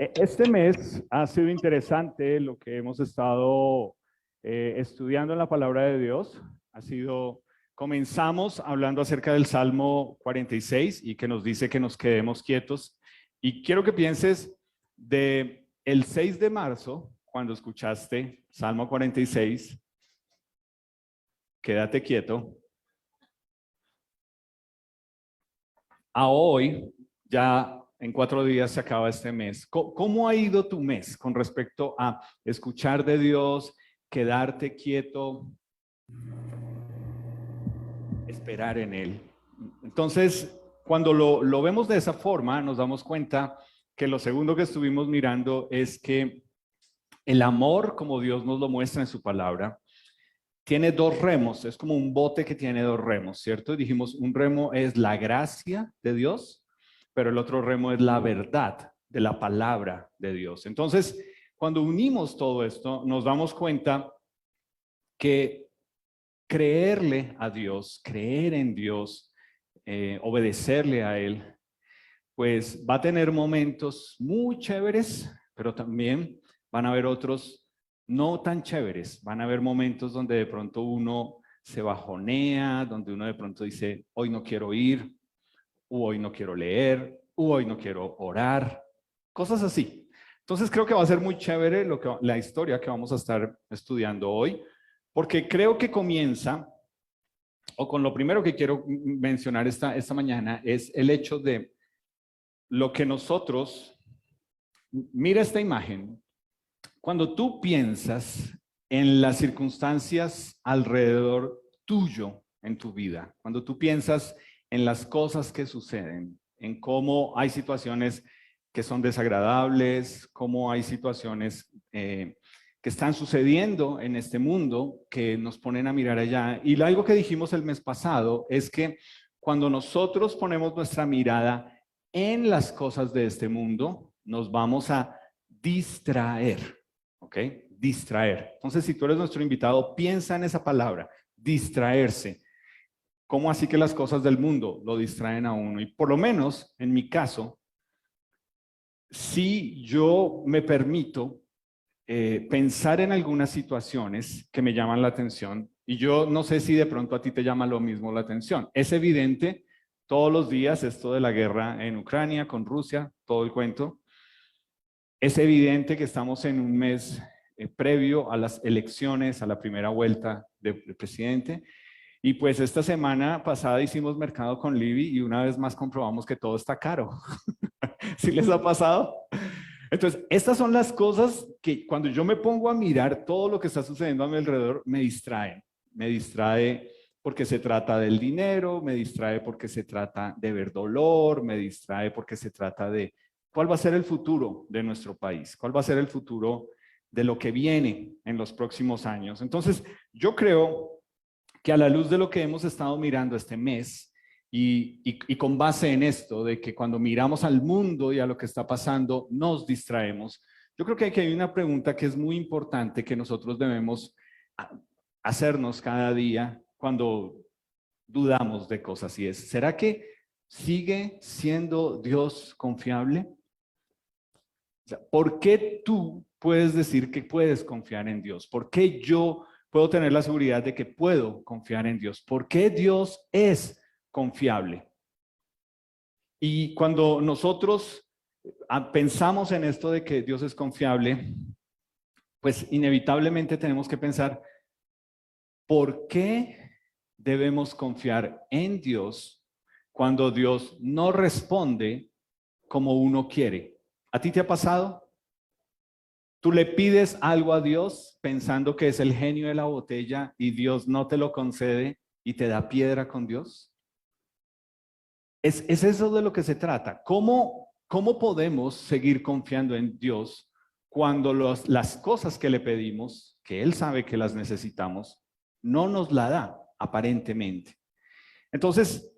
Este mes ha sido interesante lo que hemos estado estudiando en la palabra de Dios. Comenzamos hablando acerca del Salmo 46 y que nos dice que nos quedemos quietos. Y quiero que pienses de el 6 de marzo, cuando escuchaste Salmo 46, quédate quieto, a hoy, ya en 4 días se acaba este mes. ¿Cómo ha ido tu mes con respecto a escuchar de Dios, quedarte quieto, esperar en Él? Entonces, cuando lo vemos de esa forma, nos damos cuenta que lo segundo que estuvimos mirando es que el amor, como Dios nos lo muestra en su palabra, tiene dos remos, es como un bote que tiene dos remos, ¿cierto? Dijimos, un remo es la gracia de Dios, pero el otro remo es la verdad de la palabra de Dios. Entonces, cuando unimos todo esto, nos damos cuenta que creerle a Dios, creer en Dios, obedecerle a Él, pues va a tener momentos muy chéveres, pero también van a haber otros no tan chéveres. Van a haber momentos donde de pronto uno se bajonea, donde uno de pronto dice, hoy no quiero ir, o hoy no quiero leer, o hoy no quiero orar, cosas así. Entonces creo que va a ser muy chévere la historia que vamos a estar estudiando hoy, porque creo que comienza, o con lo primero que quiero mencionar esta mañana, es el hecho de lo que nosotros, mira esta imagen, cuando tú piensas en las circunstancias alrededor tuyo en tu vida, cuando tú piensas en las cosas que suceden, en cómo hay situaciones que son desagradables, cómo hay situaciones que están sucediendo en este mundo que nos ponen a mirar allá. Y algo que dijimos el mes pasado es que cuando nosotros ponemos nuestra mirada en las cosas de este mundo, nos vamos a distraer. ¿Ok? Distraer. Entonces, si tú eres nuestro invitado, piensa en esa palabra, distraerse. ¿Cómo así que las cosas del mundo lo distraen a uno? Y por lo menos, en mi caso, si yo me permito pensar en algunas situaciones que me llaman la atención, y yo no sé si de pronto a ti te llama lo mismo la atención. Es evidente todos los días esto de la guerra en Ucrania, con Rusia, todo el cuento. Es evidente que estamos en un mes previo a las elecciones, a la primera vuelta del presidente. Y pues esta semana pasada hicimos mercado con Libby y una vez más comprobamos que todo está caro. ¿Sí les ha pasado? Entonces, estas son las cosas que cuando yo me pongo a mirar todo lo que está sucediendo a mi alrededor, me distraen. Me distrae porque se trata del dinero, me distrae porque se trata de ver dolor, me distrae porque se trata de cuál va a ser el futuro de nuestro país, cuál va a ser el futuro de lo que viene en los próximos años. Entonces, yo creo que a la luz de lo que hemos estado mirando este mes, y con base en esto, de que cuando miramos al mundo y a lo que está pasando, nos distraemos, yo creo que aquí hay una pregunta que es muy importante que nosotros debemos hacernos cada día cuando dudamos de cosas, y es, ¿será que sigue siendo Dios confiable? O sea, ¿por qué tú puedes decir que puedes confiar en Dios? ¿Por qué yo puedo tener la seguridad de que puedo confiar en Dios? ¿Por qué Dios es confiable? Y cuando nosotros pensamos en esto de que Dios es confiable, pues inevitablemente tenemos que pensar, ¿por qué debemos confiar en Dios cuando Dios no responde como uno quiere? ¿A ti te ha pasado? Tú le pides algo a Dios pensando que es el genio de la botella y Dios no te lo concede y te da piedra con Dios. Es eso de lo que se trata. ¿Cómo podemos seguir confiando en Dios cuando las cosas que le pedimos, que Él sabe que las necesitamos, no nos la da aparentemente? Entonces,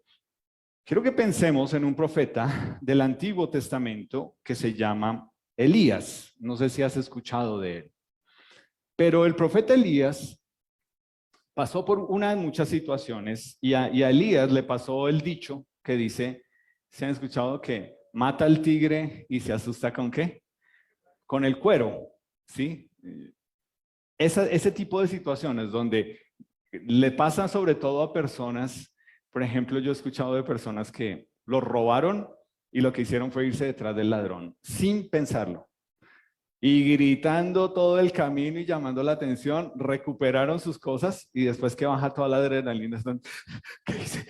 quiero que pensemos en un profeta del Antiguo Testamento que se llama Elías. No sé si has escuchado de él. Pero el profeta Elías pasó por una de muchas situaciones y a Elías le pasó el dicho que dice, ¿se han escuchado que mata al tigre y se asusta con qué? con el cuero, ¿sí? Ese tipo de situaciones donde le pasan sobre todo a personas, por ejemplo, yo he escuchado de personas que los robaron y lo que hicieron fue irse detrás del ladrón, sin pensarlo. Y gritando todo el camino y llamando la atención, recuperaron sus cosas y después que baja toda la adrenalina, están, ¿qué hice?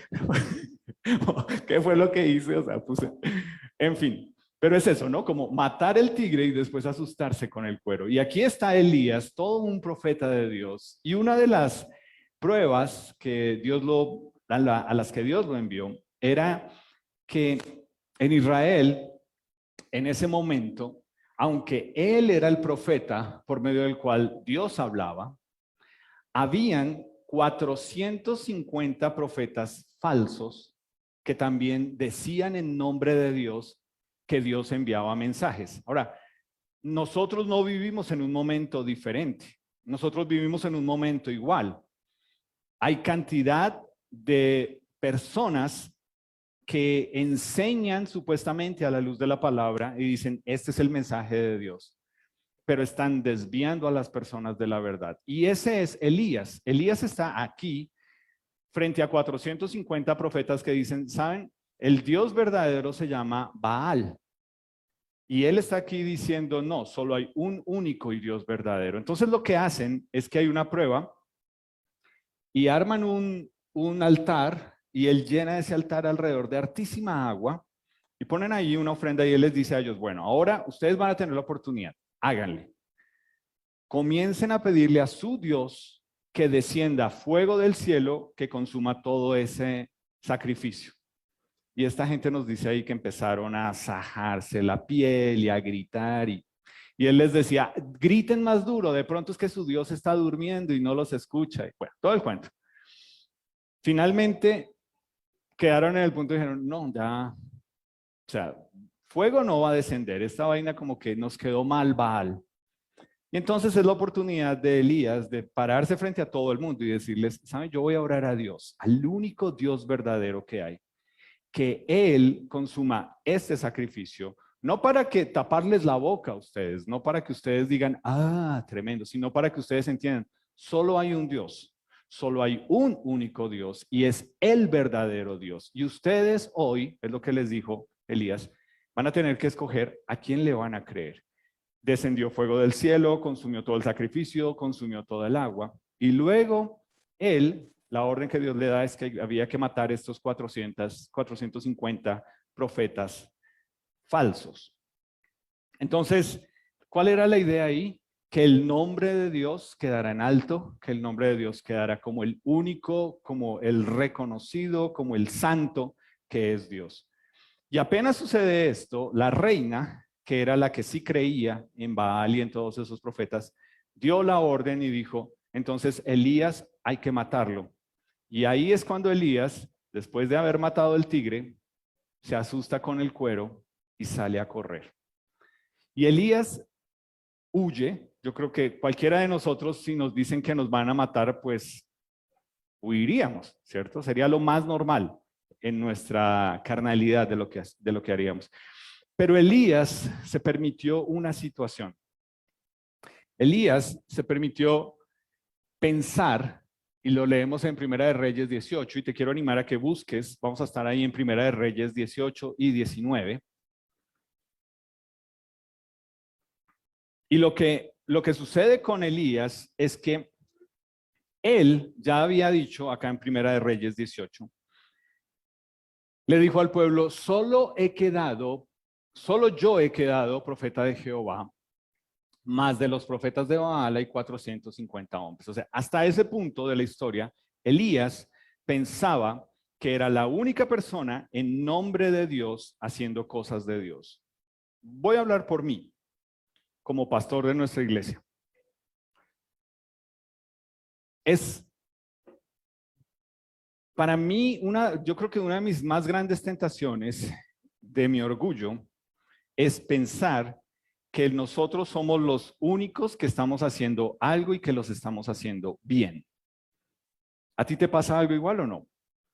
¿Qué fue lo que hice? O sea, puse, en fin. Pero es eso, ¿no? Como matar el tigre y después asustarse con el cuero. Y aquí está Elías, todo un profeta de Dios. Y una de las pruebas que a las que Dios lo envió era que en Israel, en ese momento, aunque él era el profeta por medio del cual Dios hablaba, habían 450 profetas falsos que también decían en nombre de Dios que Dios enviaba mensajes. Ahora, nosotros no vivimos en un momento diferente, nosotros vivimos en un momento igual. Hay cantidad de personas que enseñan supuestamente a la luz de la palabra y dicen, este es el mensaje de Dios, pero están desviando a las personas de la verdad. Y ese es Elías. Elías está aquí frente a 450 profetas que dicen, ¿saben? El Dios verdadero se llama Baal. Y él está aquí diciendo, no, solo hay un único y Dios verdadero. Entonces lo que hacen es que hay una prueba y arman un altar y él llena ese altar alrededor de hartísima agua y ponen ahí una ofrenda y él les dice a ellos, bueno, ahora ustedes van a tener la oportunidad, háganle. Comiencen a pedirle a su Dios que descienda fuego del cielo que consuma todo ese sacrificio. Y esta gente nos dice ahí que empezaron a sajarse la piel y a gritar y él les decía, griten más duro, de pronto es que su Dios está durmiendo y no los escucha. Y bueno, todo el cuento. Finalmente quedaron en el punto y dijeron, no, ya, o sea, fuego no va a descender, esta vaina como que nos quedó mal, Baal. Y entonces es la oportunidad de Elías de pararse frente a todo el mundo y decirles, ¿saben? Yo voy a orar a Dios, al único Dios verdadero que hay, que Él consuma este sacrificio, no para que taparles la boca a ustedes, no para que ustedes digan, ah, tremendo, sino para que ustedes entiendan, solo hay un Dios, solo hay un único Dios y es el verdadero Dios. Y ustedes hoy, es lo que les dijo Elías, van a tener que escoger a quién le van a creer. Descendió fuego del cielo, consumió todo el sacrificio, consumió toda el agua y luego él, la orden que Dios le da es que había que matar estos 450 profetas falsos. Entonces, ¿cuál era la idea ahí? Que el nombre de Dios quedara en alto, que el nombre de Dios quedara como el único, como el reconocido, como el santo que es Dios. Y apenas sucede esto, la reina, que era la que sí creía en Baal y en todos esos profetas, dio la orden y dijo, entonces Elías hay que matarlo. Y ahí es cuando Elías, después de haber matado el tigre, se asusta con el cuero y sale a correr. Y Elías huye. Yo creo que cualquiera de nosotros, si nos dicen que nos van a matar, pues huiríamos, ¿cierto? Sería lo más normal en nuestra carnalidad de lo que haríamos. Pero Elías se permitió una situación. Elías se permitió pensar, y lo leemos en Primera de Reyes 18, y te quiero animar a que busques, vamos a estar ahí en Primera de Reyes 18 y 19. Y lo que sucede con Elías es que él ya había dicho acá en Primera de Reyes 18, le dijo al pueblo, solo yo he quedado profeta de Jehová, más de los profetas de Baal hay 450 hombres. O sea, hasta ese punto de la historia, Elías pensaba que era la única persona en nombre de Dios haciendo cosas de Dios. Voy a hablar por mí, como pastor de nuestra iglesia. Es para mí yo creo que una de mis más grandes tentaciones de mi orgullo es pensar que nosotros somos los únicos que estamos haciendo algo y que los estamos haciendo bien. ¿A ti te pasa algo igual o no?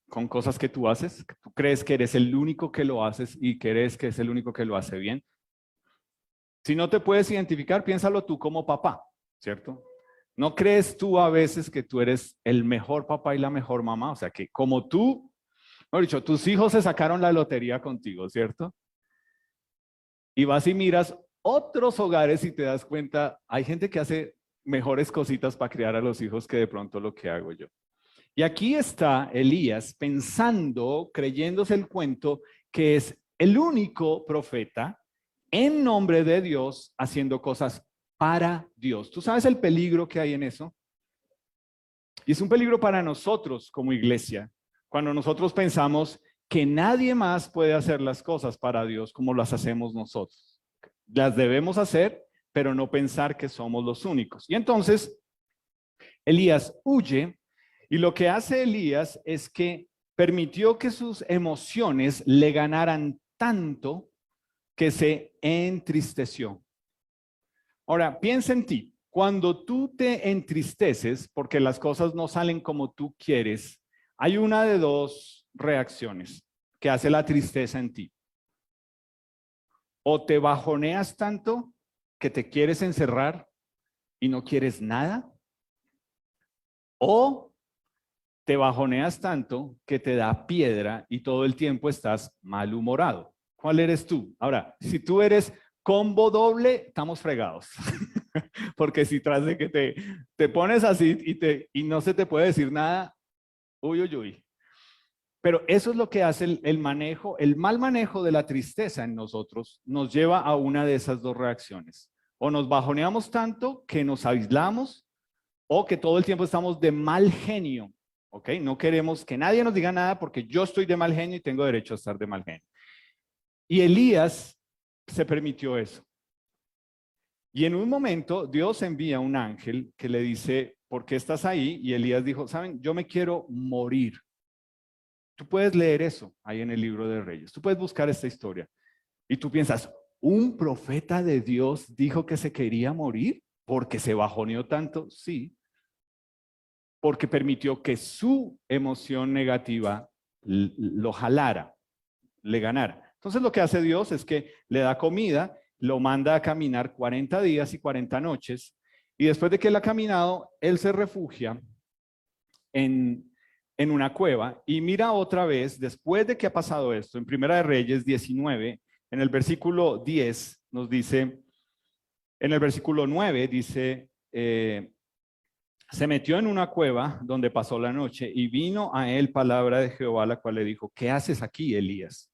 Con cosas que tú haces, tú crees que eres el único que lo haces y crees que es el único que lo hace bien. Si no te puedes identificar, piénsalo tú como papá, ¿cierto? ¿No crees tú a veces que tú eres el mejor papá y la mejor mamá? O sea, que como tú, mejor dicho, tus hijos se sacaron la lotería contigo, ¿cierto? Y vas y miras otros hogares y te das cuenta, hay gente que hace mejores cositas para criar a los hijos que de pronto lo que hago yo. Y aquí está Elías pensando, creyéndose el cuento, que es el único profeta en nombre de Dios haciendo cosas para Dios. ¿Tú sabes el peligro que hay en eso? Y es un peligro para nosotros como iglesia, cuando nosotros pensamos que nadie más puede hacer las cosas para Dios como las hacemos nosotros. Las debemos hacer, pero no pensar que somos los únicos. Y entonces, Elías huye, y lo que hace Elías es que permitió que sus emociones le ganaran tanto que se entristeció. Ahora, piensa en ti. Cuando tú te entristeces porque las cosas no salen como tú quieres, hay una de dos reacciones que hace la tristeza en ti. O te bajoneas tanto que te quieres encerrar y no quieres nada, o te bajoneas tanto que te da piedra y todo el tiempo estás malhumorado. ¿Cuál eres tú? Ahora, si tú eres combo doble, estamos fregados. Porque si tras de que te pones así y no se te puede decir nada, uy, uy, uy. Pero eso es lo que hace el manejo, el mal manejo de la tristeza en nosotros nos lleva a una de esas dos reacciones. O nos bajoneamos tanto que nos aislamos, o que todo el tiempo estamos de mal genio, ¿ok? No queremos que nadie nos diga nada porque yo estoy de mal genio y tengo derecho a estar de mal genio. Y Elías se permitió eso. Y en un momento Dios envía un ángel que le dice, ¿por qué estás ahí? Y Elías dijo, ¿saben? Yo me quiero morir. Tú puedes leer eso ahí en el libro de Reyes. Tú puedes buscar esta historia. Y tú piensas, ¿un profeta de Dios dijo que se quería morir porque se bajoneó tanto? Sí, porque permitió que su emoción negativa lo jalara, le ganara. Entonces lo que hace Dios es que le da comida, lo manda a caminar 40 días y 40 noches, y después de que él ha caminado, él se refugia en una cueva y mira otra vez, después de que ha pasado esto, en Primera de Reyes 19, en el versículo 10 nos dice, en el versículo 9 dice, se metió en una cueva donde pasó la noche y vino a él palabra de Jehová, la cual le dijo, ¿qué haces aquí, Elías?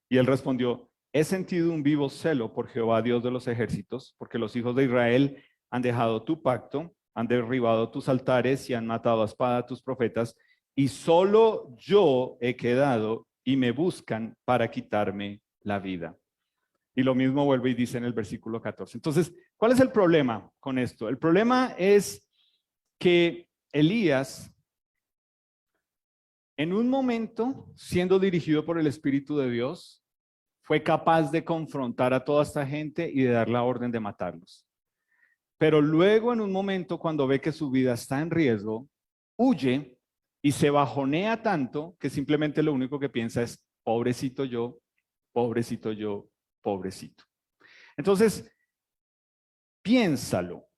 Y él respondió, he sentido un vivo celo por Jehová, Dios de los ejércitos, porque los hijos de Israel han dejado tu pacto, han derribado tus altares y han matado a espada a tus profetas, y solo yo he quedado y me buscan para quitarme la vida. Y lo mismo vuelve y dice en el versículo 14. Entonces, ¿cuál es el problema con esto? El problema es que Elías, en un momento, siendo dirigido por el Espíritu de Dios, fue capaz de confrontar a toda esta gente y de dar la orden de matarlos. Pero luego, en un momento, cuando ve que su vida está en riesgo, huye y se bajonea tanto que simplemente lo único que piensa es, pobrecito yo, pobrecito yo, pobrecito. Entonces, piénsalo,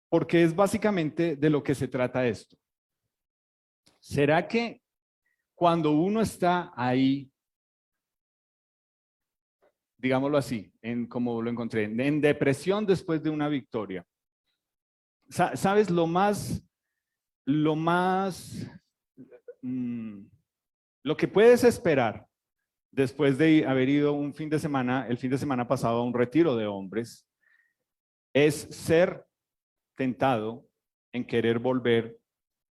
porque es básicamente de lo que se trata esto. ¿Será que cuando uno está ahí, digámoslo así, como lo encontré, en depresión después de una victoria, sabes lo que puedes esperar después de haber ido el fin de semana pasado a un retiro de hombres, es ser tentado en querer volver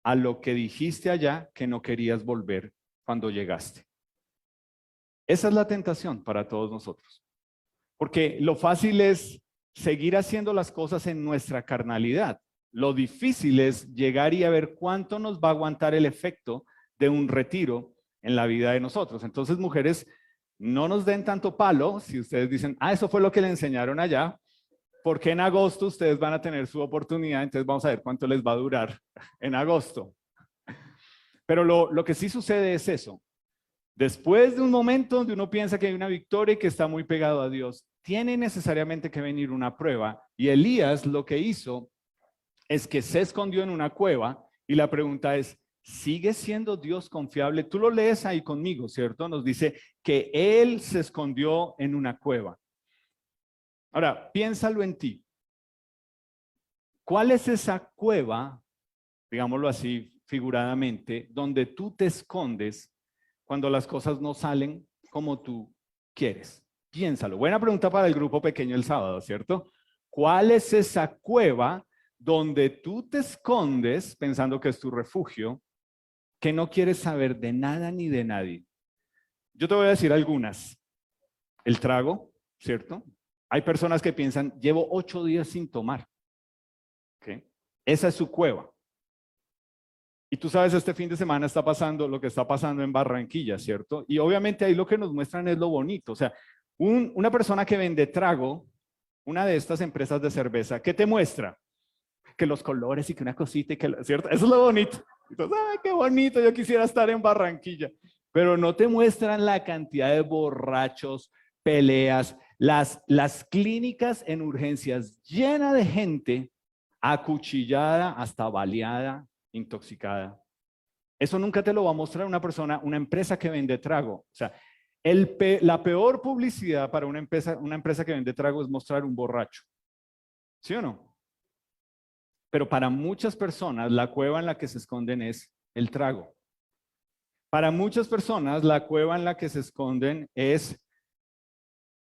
a lo que dijiste allá que no querías volver cuando llegaste. Esa es la tentación para todos nosotros. Porque lo fácil es seguir haciendo las cosas en nuestra carnalidad. Lo difícil es llegar y a ver cuánto nos va a aguantar el efecto de un retiro en la vida de nosotros. Entonces, mujeres, no nos den tanto palo si ustedes dicen, eso fue lo que le enseñaron allá, porque en agosto ustedes van a tener su oportunidad, entonces vamos a ver cuánto les va a durar en agosto. Pero lo que sí sucede es eso. Después de un momento donde uno piensa que hay una victoria y que está muy pegado a Dios, tiene necesariamente que venir una prueba. Y Elías lo que hizo es que se escondió en una cueva y la pregunta es, ¿sigue siendo Dios confiable? Tú lo lees ahí conmigo, ¿cierto? Nos dice que él se escondió en una cueva. Ahora, piénsalo en ti. ¿Cuál es esa cueva, digámoslo así figuradamente, donde tú te escondes cuando las cosas no salen como tú quieres? Piénsalo. Buena pregunta para el grupo pequeño el sábado, ¿cierto? ¿Cuál es esa cueva donde tú te escondes pensando que es tu refugio, que no quieres saber de nada ni de nadie? Yo te voy a decir algunas. El trago, ¿cierto? Hay personas que piensan, llevo 8 días sin tomar. ¿Okay? Esa es su cueva. Y tú sabes, este fin de semana está pasando lo que está pasando en Barranquilla, ¿cierto? Y obviamente ahí lo que nos muestran es lo bonito. O sea, una persona que vende trago, una de estas empresas de cerveza, ¿qué te muestra? Que los colores y que una cosita y que, ¿cierto? Eso es lo bonito. Entonces, ¡ay, qué bonito! Yo quisiera estar en Barranquilla. Pero no te muestran la cantidad de borrachos, peleas, las clínicas en urgencias llenas de gente acuchillada, hasta baleada, intoxicada. Eso nunca te lo va a mostrar una persona, una empresa que vende trago. O sea, la peor publicidad para una empresa que vende trago es mostrar un borracho. ¿Sí o no? Pero para muchas personas, la cueva en la que se esconden es el trago. Para muchas personas, la cueva en la que se esconden es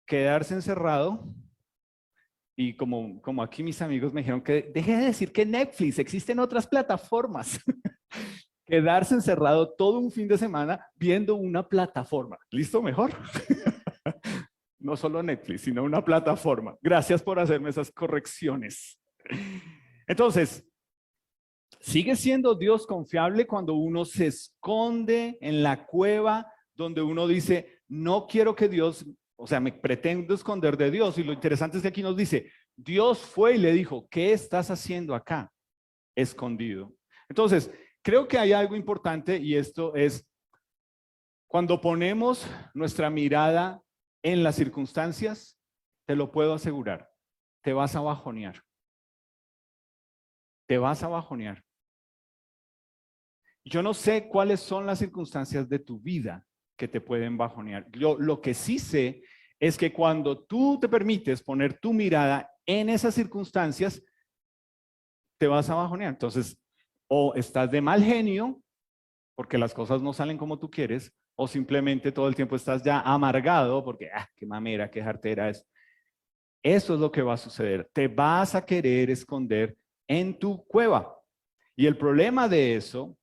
quedarse encerrado. Y como aquí mis amigos me dijeron que deje de decir que Netflix, existen otras plataformas. Quedarse encerrado todo un fin de semana viendo una plataforma. ¿Listo? Mejor. No solo Netflix, sino una plataforma. Gracias por hacerme esas correcciones. Entonces, ¿sigue siendo Dios confiable cuando uno se esconde en la cueva donde uno dice, no quiero que Dios, o sea, me pretendo esconder de Dios? Y lo interesante es que aquí nos dice, Dios fue y le dijo, ¿qué estás haciendo acá? Escondido. Entonces, creo que hay algo importante y esto es, cuando ponemos nuestra mirada en las circunstancias, te lo puedo asegurar, te vas a bajonear. Te vas a bajonear. Yo no sé cuáles son las circunstancias de tu vida que te pueden bajonear. Lo que sí sé es que cuando tú te permites poner tu mirada en esas circunstancias, te vas a bajonear. Entonces, o estás de mal genio, porque las cosas no salen como tú quieres, o simplemente todo el tiempo estás ya amargado, porque, qué mamera, qué jartera es. Eso es lo que va a suceder. Te vas a querer esconder en tu cueva. Y el problema de eso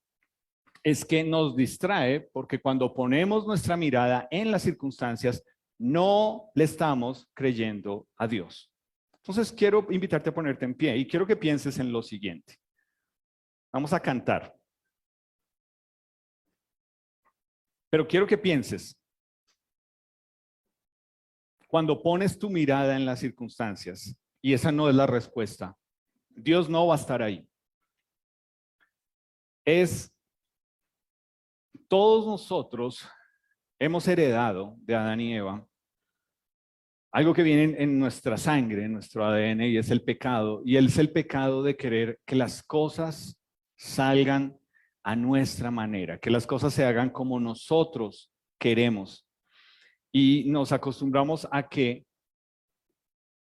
es que nos distrae porque cuando ponemos nuestra mirada en las circunstancias, no le estamos creyendo a Dios. Entonces quiero invitarte a ponerte en pie y quiero que pienses en lo siguiente. Vamos a cantar. Pero quiero que pienses, cuando pones tu mirada en las circunstancias, y esa no es la respuesta, Dios no va a estar ahí. Todos nosotros hemos heredado de Adán y Eva algo que viene en nuestra sangre, en nuestro ADN, y es el pecado. Y es el pecado de querer que las cosas salgan a nuestra manera, que las cosas se hagan como nosotros queremos. Y nos acostumbramos a que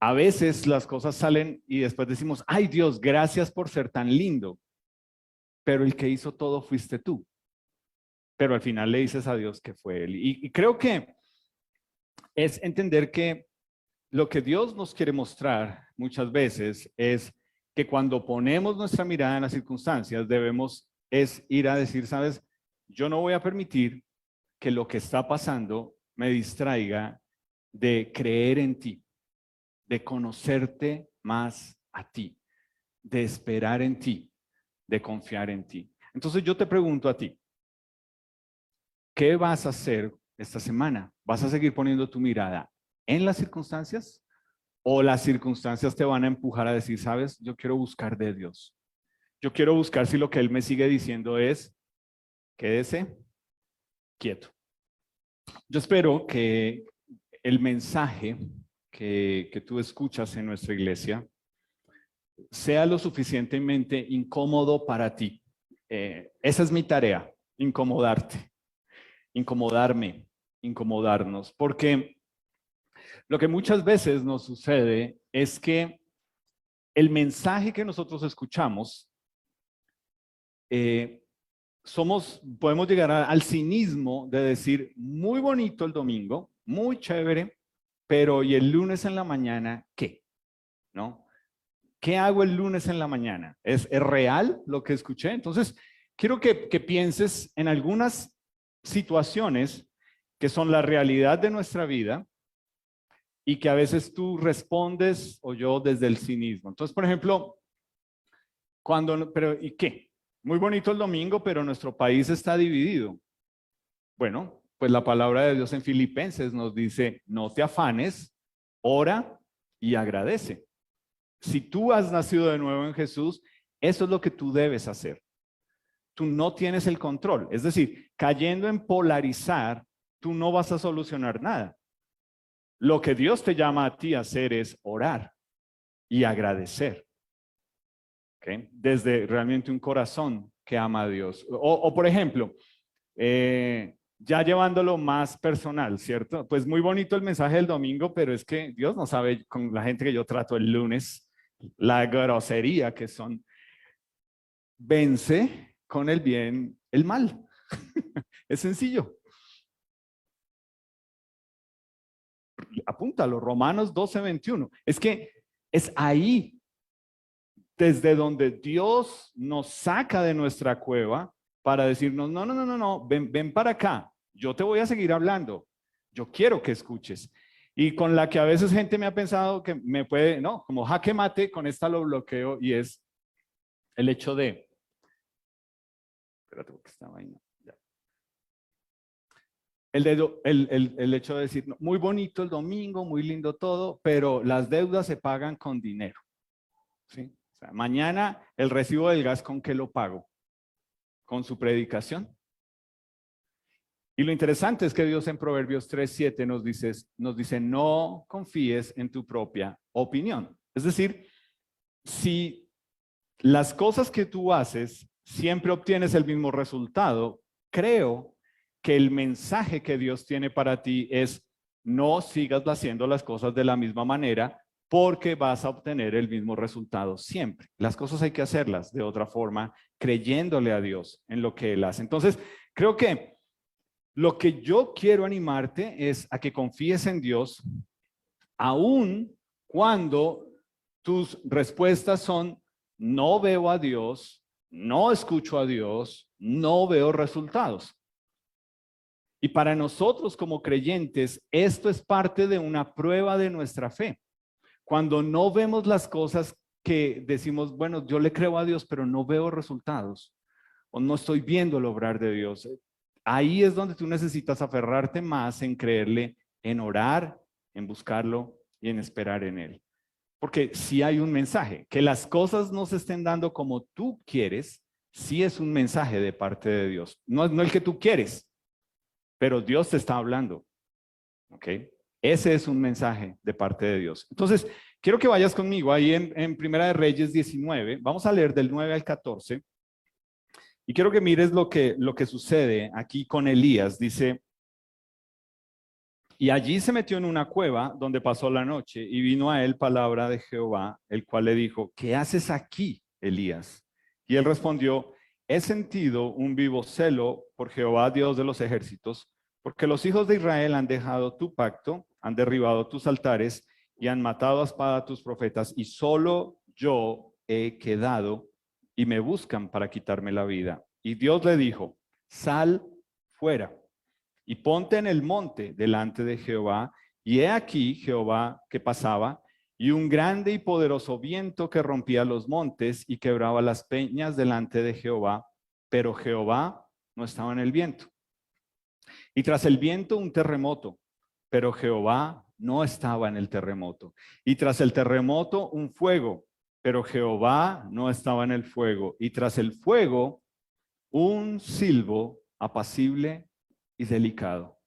a veces las cosas salen y después decimos, ay Dios, gracias por ser tan lindo. Pero el que hizo todo fuiste tú. Pero al final le dices a Dios que fue Él. Y creo que es entender que lo que Dios nos quiere mostrar muchas veces es que cuando ponemos nuestra mirada en las circunstancias, debemos es ir a decir, ¿sabes? Yo no voy a permitir que lo que está pasando me distraiga de creer en ti, de conocerte más a ti, de esperar en ti, de confiar en ti. Entonces yo te pregunto a ti, ¿qué vas a hacer esta semana? ¿Vas a seguir poniendo tu mirada en las circunstancias? ¿O las circunstancias te van a empujar a decir, sabes, yo quiero buscar de Dios? Yo quiero buscar si lo que Él me sigue diciendo es, quédese quieto. Yo espero que el mensaje que tú escuchas en nuestra iglesia sea lo suficientemente incómodo para ti. Esa es mi tarea, incomodarte, incomodarme, incomodarnos, porque lo que muchas veces nos sucede es que el mensaje que nosotros escuchamos, podemos llegar al cinismo de decir, muy bonito el domingo, muy chévere, pero ¿y el lunes en la mañana qué? ¿No? ¿Qué hago el lunes en la mañana? ¿Es real lo que escuché? Entonces, quiero que pienses en algunas situaciones que son la realidad de nuestra vida y que a veces tú respondes o yo desde el cinismo. Entonces, por ejemplo, pero ¿y qué? Muy bonito el domingo, pero nuestro país está dividido. Bueno, pues la palabra de Dios en Filipenses nos dice, no te afanes, ora y agradece. Si tú has nacido de nuevo en Jesús, eso es lo que tú debes hacer. Tú no tienes el control. Es decir, cayendo en polarizar, tú no vas a solucionar nada. Lo que Dios te llama a ti a hacer es orar y agradecer. ¿Okay? Desde realmente un corazón que ama a Dios. O por ejemplo, ya llevándolo más personal, ¿cierto? Pues muy bonito el mensaje del domingo, pero es que Dios no sabe con la gente que yo trato el lunes, la grosería que son. Vence con el bien el mal. Es sencillo. Apúntalo, Romanos 12:21. Es que es ahí desde donde Dios nos saca de nuestra cueva para decirnos, no, no, no, no, no, ven para acá, yo te voy a seguir hablando, yo quiero que escuches. Y con la que a veces gente me ha pensado que me puede, no, como jaque mate, con esta lo bloqueo y es el hecho de, espérate porque estaba ahí, no, ya. El hecho de decir, muy bonito el domingo, muy lindo todo, pero las deudas se pagan con dinero. ¿Sí? O sea, mañana el recibo del gas, ¿con qué lo pago? Con su predicación. Y lo interesante es que Dios en Proverbios 3:7 nos dice, no confíes en tu propia opinión. Es decir, si las cosas que tú haces siempre obtienes el mismo resultado, creo que el mensaje que Dios tiene para ti es no sigas haciendo las cosas de la misma manera porque vas a obtener el mismo resultado siempre. Las cosas hay que hacerlas de otra forma, creyéndole a Dios en lo que Él hace. Entonces, creo que lo que yo quiero animarte es a que confíes en Dios, aun cuando tus respuestas son, no veo a Dios, no escucho a Dios, no veo resultados. Y para nosotros como creyentes, esto es parte de una prueba de nuestra fe. Cuando no vemos las cosas que decimos, bueno, yo le creo a Dios, pero no veo resultados, o no estoy viendo el obrar de Dios. Ahí es donde tú necesitas aferrarte más en creerle, en orar, en buscarlo y en esperar en Él. Porque si hay un mensaje, que las cosas no se estén dando como tú quieres, sí es un mensaje de parte de Dios. No el que tú quieres, pero Dios te está hablando. ¿Ok? Ese es un mensaje de parte de Dios. Entonces, quiero que vayas conmigo ahí en Primera de Reyes 19. Vamos a leer del 9 al 14. Y quiero que mires lo que sucede aquí con Elías. Dice, y allí se metió en una cueva donde pasó la noche y vino a él palabra de Jehová, el cual le dijo, ¿qué haces aquí, Elías? Y él respondió, he sentido un vivo celo por Jehová, Dios de los ejércitos, porque los hijos de Israel han dejado tu pacto, han derribado tus altares y han matado a espada a tus profetas, y solo yo he quedado y me buscan para quitarme la vida. Y Dios le dijo, sal fuera y ponte en el monte delante de Jehová. Y he aquí Jehová que pasaba, y un grande y poderoso viento que rompía los montes y quebraba las peñas delante de Jehová, pero Jehová no estaba en el viento. Y tras el viento un terremoto, pero Jehová no estaba en el terremoto. Y tras el terremoto un fuego, pero Jehová no estaba en el fuego. Y tras el fuego un silbo apacible y delicado.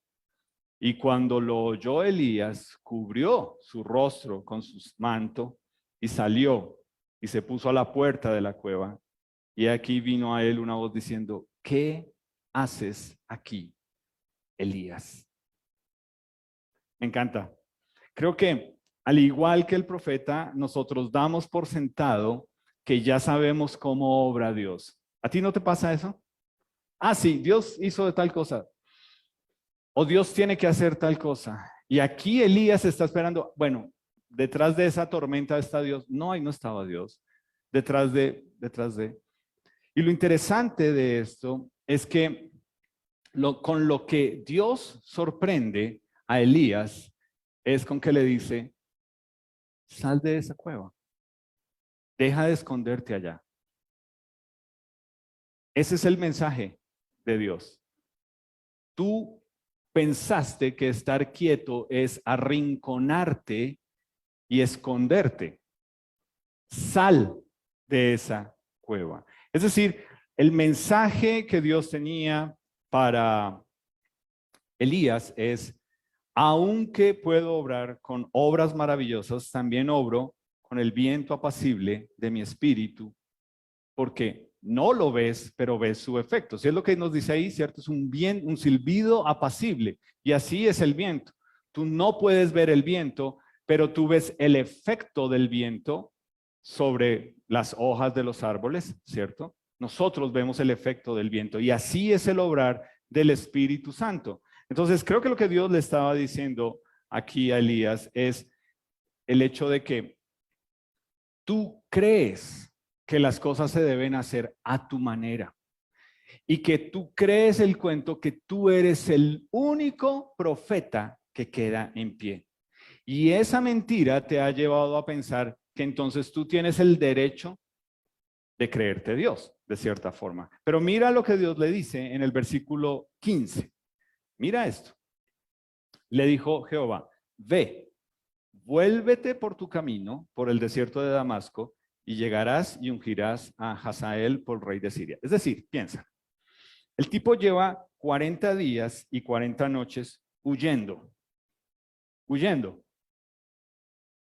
Y cuando lo oyó Elías, cubrió su rostro con su manto y salió y se puso a la puerta de la cueva. Y aquí vino a él una voz diciendo, ¿qué haces aquí, Elías? Me encanta. Creo que al igual que el profeta, nosotros damos por sentado que ya sabemos cómo obra Dios. ¿A ti no te pasa eso? Ah, sí, Dios hizo de tal cosa. O Dios tiene que hacer tal cosa. Y aquí Elías está esperando, bueno, detrás de esa tormenta está Dios. No, ahí no estaba Dios. Detrás de. Y lo interesante de esto es que con lo que Dios sorprende a Elías es con que le dice, sal de esa cueva, deja de esconderte allá. Ese es el mensaje de Dios. Tú pensaste que estar quieto es arrinconarte y esconderte. Sal de esa cueva. Es decir, el mensaje que Dios tenía para Elías es, aunque puedo obrar con obras maravillosas, también obro con el viento apacible de mi espíritu, porque no lo ves, pero ves su efecto. Si es lo que nos dice ahí, ¿cierto? Es un silbido apacible, y así es el viento. Tú no puedes ver el viento, pero tú ves el efecto del viento sobre las hojas de los árboles, ¿cierto? Nosotros vemos el efecto del viento, y así es el obrar del Espíritu Santo. Entonces, creo que lo que Dios le estaba diciendo aquí a Elías es el hecho de que tú crees que las cosas se deben hacer a tu manera y que tú crees el cuento que tú eres el único profeta que queda en pie. Y esa mentira te ha llevado a pensar que entonces tú tienes el derecho de creerte Dios, de cierta forma. Pero mira lo que Dios le dice en el versículo 15. Mira esto. Le dijo Jehová, ve, vuélvete por tu camino, por el desierto de Damasco, y llegarás y ungirás a Hazael por rey de Siria. Es decir, piensa, el tipo lleva 40 días y 40 noches huyendo.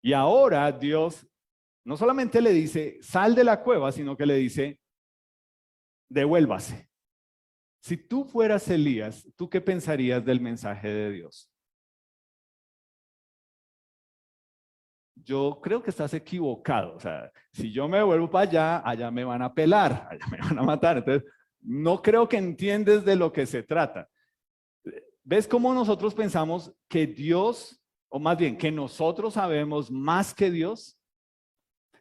Y ahora Dios no solamente le dice, sal de la cueva, sino que le dice, devuélvase. Si tú fueras Elías, ¿tú qué pensarías del mensaje de Dios? Yo creo que estás equivocado. O sea, si yo me vuelvo para allá, allá me van a pelar, allá me van a matar. Entonces, no creo que entiendes de lo que se trata. ¿Ves cómo nosotros pensamos que Dios, o más bien, que nosotros sabemos más que Dios?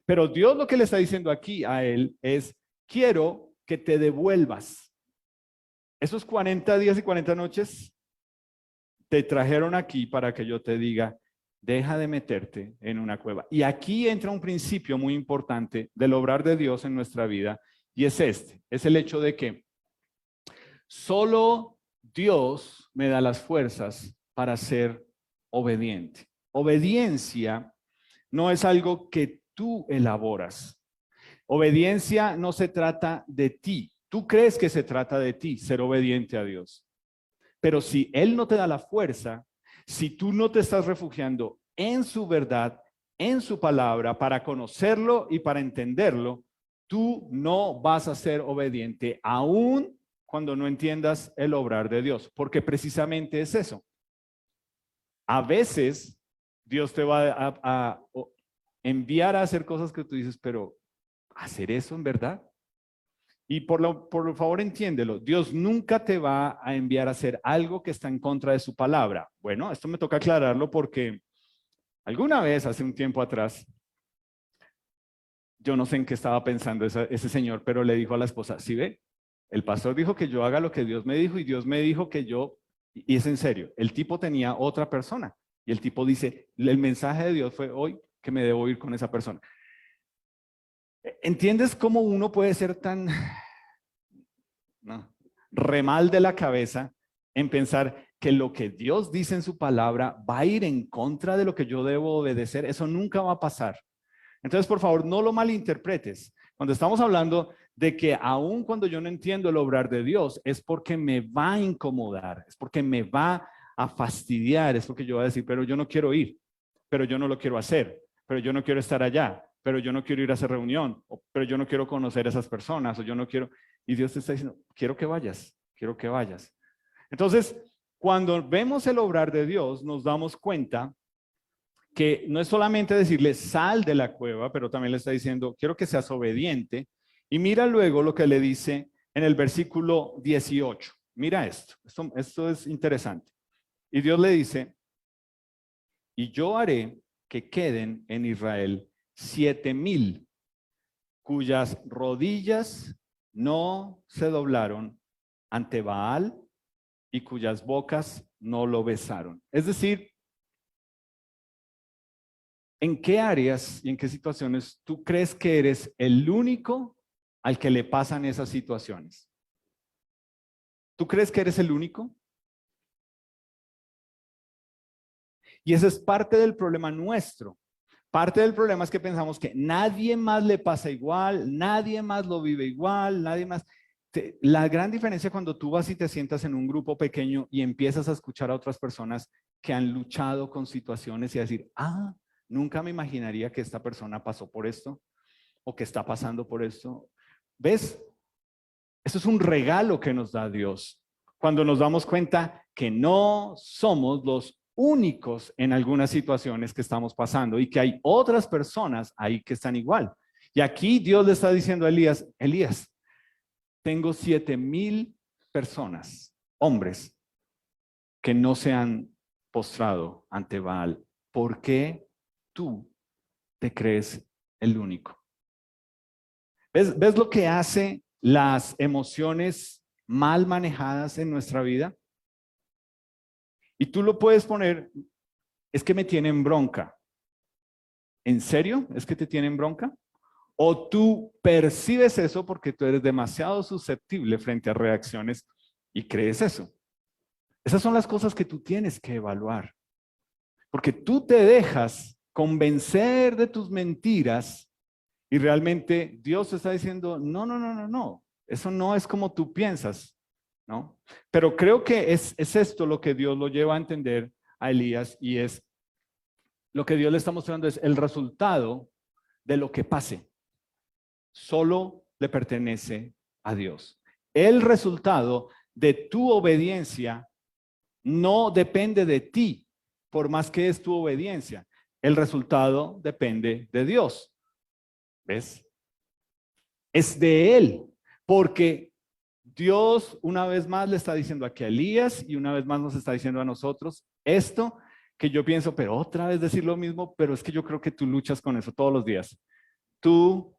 Pero Dios lo que le está diciendo aquí a él es, quiero que te devuelvas. Esos 40 días y 40 noches te trajeron aquí para que yo te diga, deja de meterte en una cueva. Y aquí entra un principio muy importante del obrar de Dios en nuestra vida, y es es el hecho de que solo Dios me da las fuerzas para ser obediente. Obediencia no es algo que tú elaboras. Obediencia no se trata de ti. Tú crees que se trata de ti, ser obediente a Dios. Pero si Él no te da la fuerza, si tú no te estás refugiando en su verdad, en su palabra, para conocerlo y para entenderlo, tú no vas a ser obediente, aún cuando no entiendas el obrar de Dios, porque precisamente es eso. A veces Dios te va a enviar a hacer cosas que tú dices, pero ¿hacer eso en verdad? Y por favor entiéndelo, Dios nunca te va a enviar a hacer algo que está en contra de su palabra. Bueno, esto me toca aclararlo porque alguna vez, hace un tiempo atrás, yo no sé en qué estaba pensando ese señor, pero le dijo a la esposa, ¿sí ve? El pastor dijo que yo haga lo que Dios me dijo y Dios me dijo que yo, y es en serio, el tipo tenía otra persona y el tipo dice, el mensaje de Dios fue hoy que me debo ir con esa persona. ¿Entiendes cómo uno puede ser tan re mal de la cabeza en pensar que lo que Dios dice en su palabra va a ir en contra de lo que yo debo obedecer? Eso nunca va a pasar. Entonces, por favor, no lo malinterpretes. Cuando estamos hablando de que aun cuando yo no entiendo el obrar de Dios, es porque me va a incomodar, es porque me va a fastidiar es porque yo voy a decir, pero yo no quiero ir, pero yo no lo quiero hacer, pero yo no quiero estar allá, pero yo no quiero ir a esa reunión, pero yo no quiero conocer a esas personas, o yo no quiero. Y Dios te está diciendo, quiero que vayas, quiero que vayas. Entonces, cuando vemos el obrar de Dios, nos damos cuenta que no es solamente decirle, sal de la cueva, pero también le está diciendo, quiero que seas obediente. Y mira luego lo que le dice en el versículo 18. Mira esto es interesante. Y Dios le dice, y yo haré que queden en Israel 7,000 cuyas rodillas no se doblaron ante Baal y cuyas bocas no lo besaron. Es decir, ¿en qué áreas y en qué situaciones tú crees que eres el único al que le pasan esas situaciones? ¿Tú crees que eres el único? Y ese es parte del problema nuestro. Parte del problema es que pensamos que nadie más le pasa igual, nadie más lo vive igual, nadie más. La gran diferencia cuando tú vas y te sientas en un grupo pequeño y empiezas a escuchar a otras personas que han luchado con situaciones y a decir, nunca me imaginaría que esta persona pasó por esto o que está pasando por esto. ¿Ves? Eso es un regalo que nos da Dios. Cuando nos damos cuenta que no somos los únicos en algunas situaciones que estamos pasando y que hay otras personas ahí que están igual. Y aquí Dios le está diciendo a Elías, Elías, tengo 7,000 personas, hombres, que no se han postrado ante Baal. ¿Por qué tú te crees el único? ¿Ves lo que hace las emociones mal manejadas en nuestra vida? Y tú lo puedes poner, es que me tienen bronca. ¿En serio? ¿Es que te tienen bronca? ¿O tú percibes eso porque tú eres demasiado susceptible frente a reacciones y crees eso? Esas son las cosas que tú tienes que evaluar. Porque tú te dejas convencer de tus mentiras y realmente Dios te está diciendo, no, no, no, no, no. Eso no es como tú piensas, ¿no? Pero creo que es esto lo que Dios lo lleva a entender a Elías y es lo que Dios le está mostrando es el resultado de lo que pase. Solo le pertenece a Dios. El resultado de tu obediencia no depende de ti, por más que es tu obediencia. El resultado depende de Dios. ¿Ves? Es de Él, porque Dios una vez más le está diciendo aquí a Elías y una vez más nos está diciendo a nosotros esto que yo pienso, pero otra vez decir lo mismo, pero es que yo creo que tú luchas con eso todos los días. Tú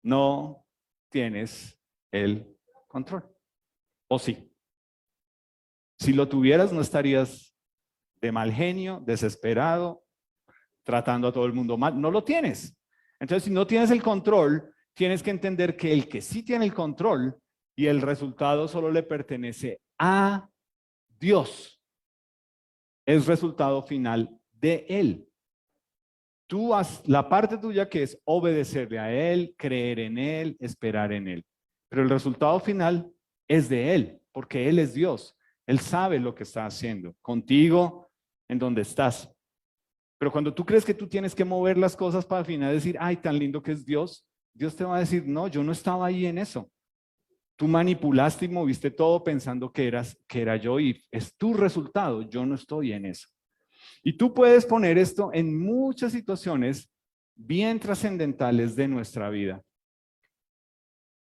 no tienes el control. ¿O sí? Si lo tuvieras, no estarías de mal genio, desesperado, tratando a todo el mundo mal. No lo tienes. Entonces, si no tienes el control, tienes que entender que el que sí tiene el control y el resultado solo le pertenece a Dios. Es resultado final de Él. Tú haz la parte tuya que es obedecerle a Él, creer en Él, esperar en Él. Pero el resultado final es de Él, porque Él es Dios. Él sabe lo que está haciendo contigo en donde estás. Pero cuando tú crees que tú tienes que mover las cosas para al final decir, ay, tan lindo que es Dios, Dios te va a decir, no, yo no estaba ahí en eso. Tú manipulaste y moviste todo pensando que era yo y es tu resultado, yo no estoy en eso. Y tú puedes poner esto en muchas situaciones bien trascendentales de nuestra vida.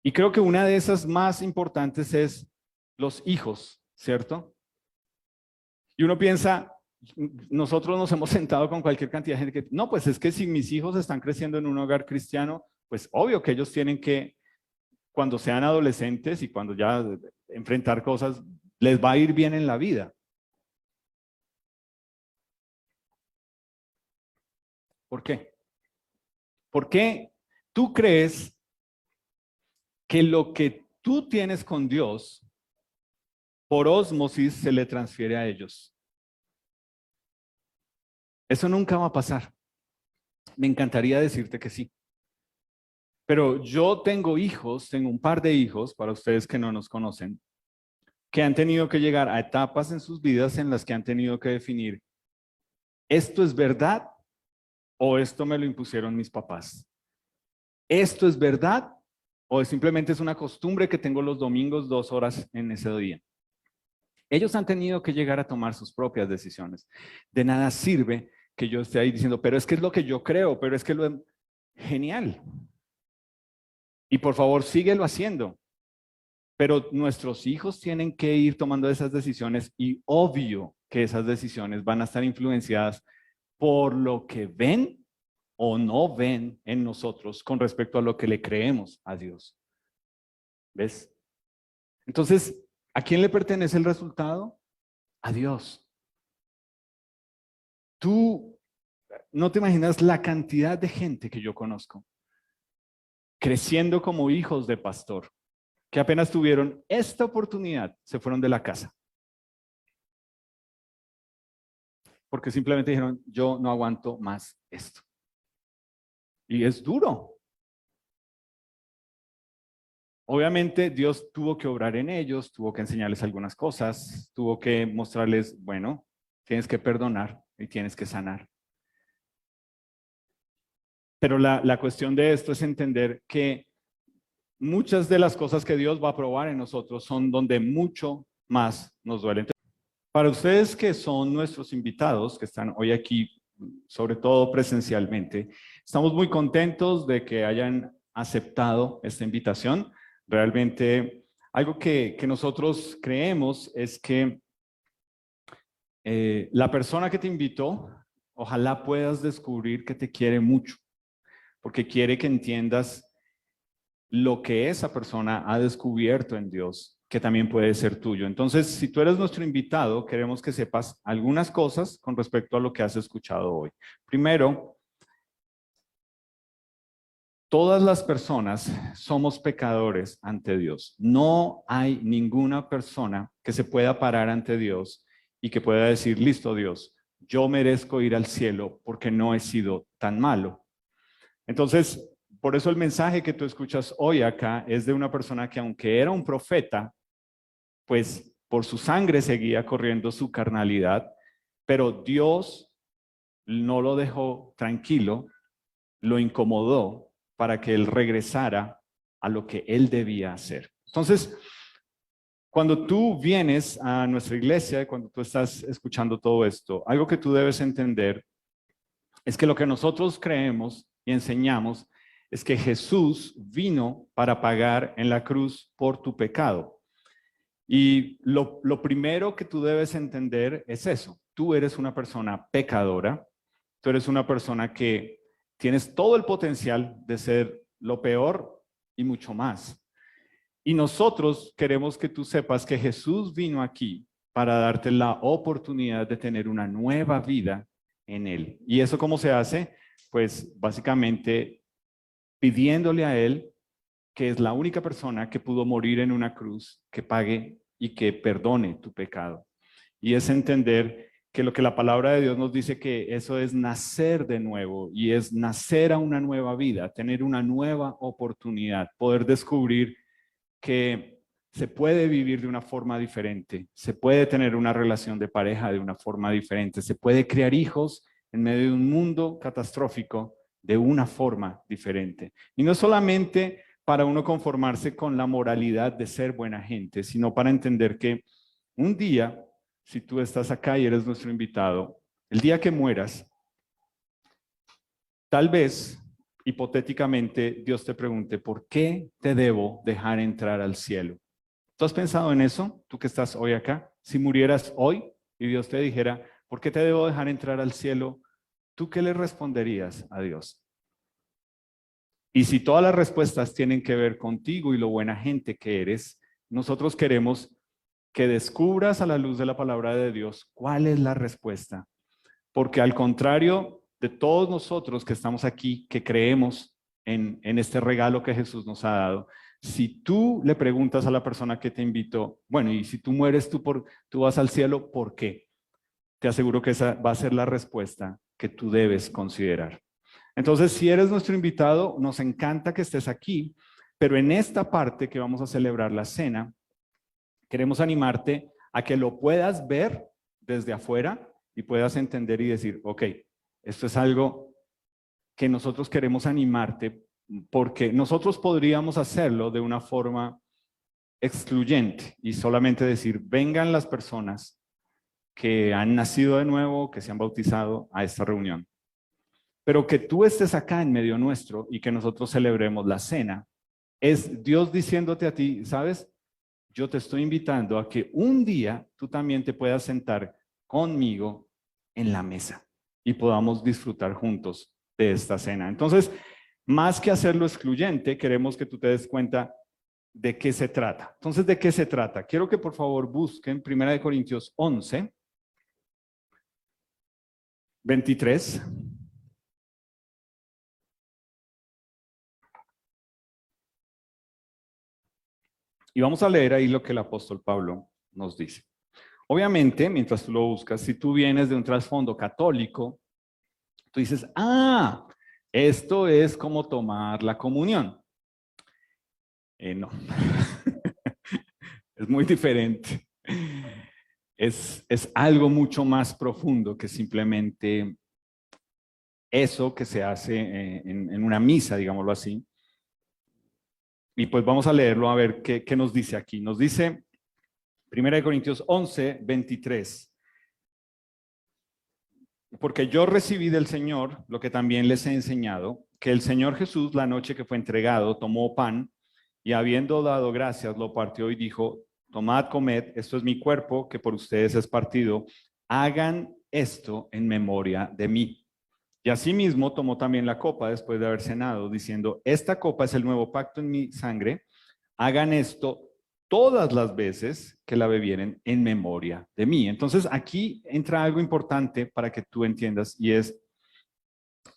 Y creo que una de esas más importantes es los hijos, ¿cierto? Y uno piensa, nosotros nos hemos sentado con cualquier cantidad de gente que, no, pues es que si mis hijos están creciendo en un hogar cristiano, pues obvio que ellos tienen que, cuando sean adolescentes y cuando ya enfrentar cosas, les va a ir bien en la vida. ¿Por qué? ¿Por qué tú crees que lo que tú tienes con Dios, por ósmosis, se le transfiere a ellos? Eso nunca va a pasar. Me encantaría decirte que sí. Pero yo tengo hijos, tengo un par de hijos, para ustedes que no nos conocen, que han tenido que llegar a etapas en sus vidas en las que han tenido que definir, ¿esto es verdad o esto me lo impusieron mis papás? ¿Esto es verdad o simplemente es una costumbre que tengo los domingos 2 horas en ese día? Ellos han tenido que llegar a tomar sus propias decisiones. De nada sirve que yo esté ahí diciendo, pero es que es lo que yo creo, pero es que lo... Genial. Y por favor, síguelo haciendo. Pero nuestros hijos tienen que ir tomando esas decisiones y obvio que esas decisiones van a estar influenciadas por lo que ven o no ven en nosotros con respecto a lo que le creemos a Dios. ¿Ves? Entonces, ¿a quién le pertenece el resultado? A Dios. Tú no te imaginas la cantidad de gente que yo conozco creciendo como hijos de pastor, que apenas tuvieron esta oportunidad, se fueron de la casa. Porque simplemente dijeron, yo no aguanto más esto. Y es duro. Obviamente Dios tuvo que obrar en ellos, tuvo que enseñarles algunas cosas, tuvo que mostrarles, bueno, tienes que perdonar y tienes que sanar. Pero la cuestión de esto es entender que muchas de las cosas que Dios va a probar en nosotros son donde mucho más nos duele. Para ustedes que son nuestros invitados, que están hoy aquí, sobre todo presencialmente, estamos muy contentos de que hayan aceptado esta invitación. Realmente, algo que nosotros creemos es que la persona que te invitó, ojalá puedas descubrir que te quiere mucho, porque quiere que entiendas lo que esa persona ha descubierto en Dios, que también puede ser tuyo. Entonces, si tú eres nuestro invitado, queremos que sepas algunas cosas con respecto a lo que has escuchado hoy. Primero, todas las personas somos pecadores ante Dios. No hay ninguna persona que se pueda parar ante Dios y que pueda decir, listo Dios, yo merezco ir al cielo porque no he sido tan malo. Entonces, por eso el mensaje que tú escuchas hoy acá es de una persona que aunque era un profeta, pues por su sangre seguía corriendo su carnalidad, pero Dios no lo dejó tranquilo, lo incomodó para que él regresara a lo que él debía hacer. Entonces, cuando tú vienes a nuestra iglesia, cuando tú estás escuchando todo esto, algo que tú debes entender es que lo que nosotros creemos y enseñamos es que Jesús vino para pagar en la cruz por tu pecado. Y lo primero que tú debes entender es eso. Tú eres una persona pecadora, tú eres una persona que tienes todo el potencial de ser lo peor y mucho más. Y nosotros queremos que tú sepas que Jesús vino aquí para darte la oportunidad de tener una nueva vida en Él. ¿Y eso cómo se hace? Pues básicamente pidiéndole a Él, que es la única persona que pudo morir en una cruz, que pague y que perdone tu pecado. Y es entender que lo que la palabra de Dios nos dice que eso es nacer de nuevo y es nacer a una nueva vida, tener una nueva oportunidad, poder descubrir que se puede vivir de una forma diferente, se puede tener una relación de pareja de una forma diferente, se puede criar hijos en medio de un mundo catastrófico de una forma diferente. Y no solamente para uno conformarse con la moralidad de ser buena gente, sino para entender que un día, si tú estás acá y eres nuestro invitado, el día que mueras, tal vez, hipotéticamente, Dios te pregunte, ¿por qué te debo dejar entrar al cielo? ¿Tú has pensado en eso? Tú que estás hoy acá, si murieras hoy y Dios te dijera, ¿por qué te debo dejar entrar al cielo? ¿Tú qué le responderías a Dios? Y si todas las respuestas tienen que ver contigo y lo buena gente que eres, nosotros queremos que descubras a la luz de la palabra de Dios cuál es la respuesta. Porque al contrario de todos nosotros que estamos aquí, que creemos en este regalo que Jesús nos ha dado, si tú le preguntas a la persona que te invitó, bueno, y si tú mueres, tú vas al cielo, ¿por qué? Te aseguro que esa va a ser la respuesta que tú debes considerar. Entonces, si eres nuestro invitado, nos encanta que estés aquí, pero en esta parte que vamos a celebrar la cena, Queremos animarte a que lo puedas ver desde afuera y puedas entender y decir, ok, esto es algo que nosotros queremos animarte porque nosotros podríamos hacerlo de una forma excluyente y solamente decir, vengan las personas que han nacido de nuevo, que se han bautizado a esta reunión. Pero que tú estés acá en medio nuestro y que nosotros celebremos la cena, es Dios diciéndote a ti, ¿sabes? Yo te estoy invitando a que un día tú también te puedas sentar conmigo en la mesa y podamos disfrutar juntos de esta cena. Entonces, más que hacerlo excluyente, queremos que tú te des cuenta de qué se trata. Entonces, ¿de qué se trata? Quiero que por favor busquen 1 Corintios 11, 23. Y vamos a leer ahí lo que el apóstol Pablo nos dice. Obviamente, mientras tú lo buscas, si tú vienes de un trasfondo católico, tú dices, ah, esto es como tomar la comunión. No, es muy diferente. Es algo mucho más profundo que simplemente eso que se hace en una misa, digámoslo así. Y pues vamos a leerlo a ver qué nos dice aquí. Nos dice 1 Corintios 11, 23. Porque yo recibí del Señor lo que también les he enseñado, que el Señor Jesús, la noche que fue entregado, tomó pan y habiendo dado gracias, lo partió y dijo, tomad, comed, esto es mi cuerpo, que por ustedes es partido, hagan esto en memoria de mí. Y asimismo tomó también la copa después de haber cenado, diciendo, esta copa es el nuevo pacto en mi sangre, hagan esto todas las veces que la bebieren en memoria de mí. Entonces aquí entra algo importante para que tú entiendas y es,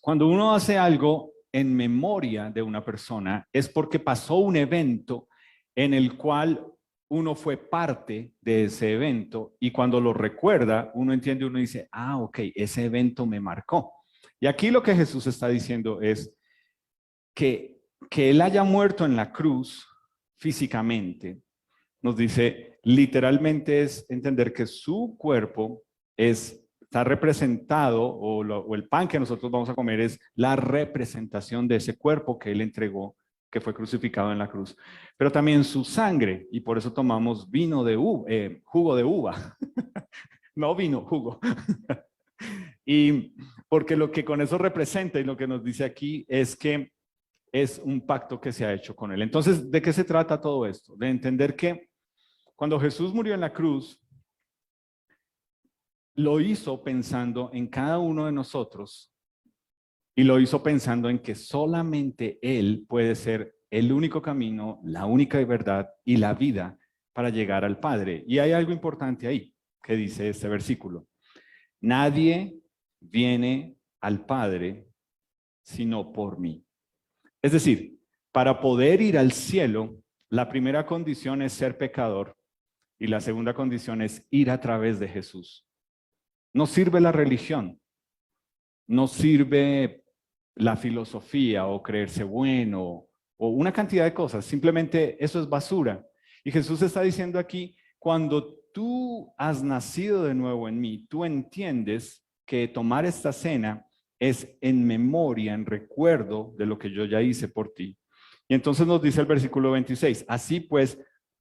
cuando uno hace algo en memoria de una persona, es porque pasó un evento en el cual uno fue parte de ese evento y cuando lo recuerda, uno entiende, uno dice, ah, ok, ese evento me marcó. Y aquí lo que Jesús está diciendo es que Él haya muerto en la cruz físicamente, nos dice, literalmente es entender que su cuerpo está representado, o el pan que nosotros vamos a comer es la representación de ese cuerpo que Él entregó, que fue crucificado en la cruz. Pero también su sangre, y por eso tomamos jugo de uva. No vino, jugo. Y porque lo que con eso representa y lo que nos dice aquí es que es un pacto que se ha hecho con Él. Entonces, ¿de qué se trata todo esto? De entender que cuando Jesús murió en la cruz, lo hizo pensando en cada uno de nosotros y lo hizo pensando en que solamente Él puede ser el único camino, la única verdad y la vida para llegar al Padre. Y hay algo importante ahí que dice este versículo. Nadie viene al Padre sino por mí. Es decir, para poder ir al cielo, la primera condición es ser pecador y la segunda condición es ir a través de Jesús. No sirve la religión, no sirve la filosofía o creerse bueno o una cantidad de cosas, simplemente eso es basura. Y Jesús está diciendo aquí, cuando tú has nacido de nuevo en mí, tú entiendes que tomar esta cena es en memoria, en recuerdo de lo que yo ya hice por ti. Y entonces nos dice el versículo 26, así pues,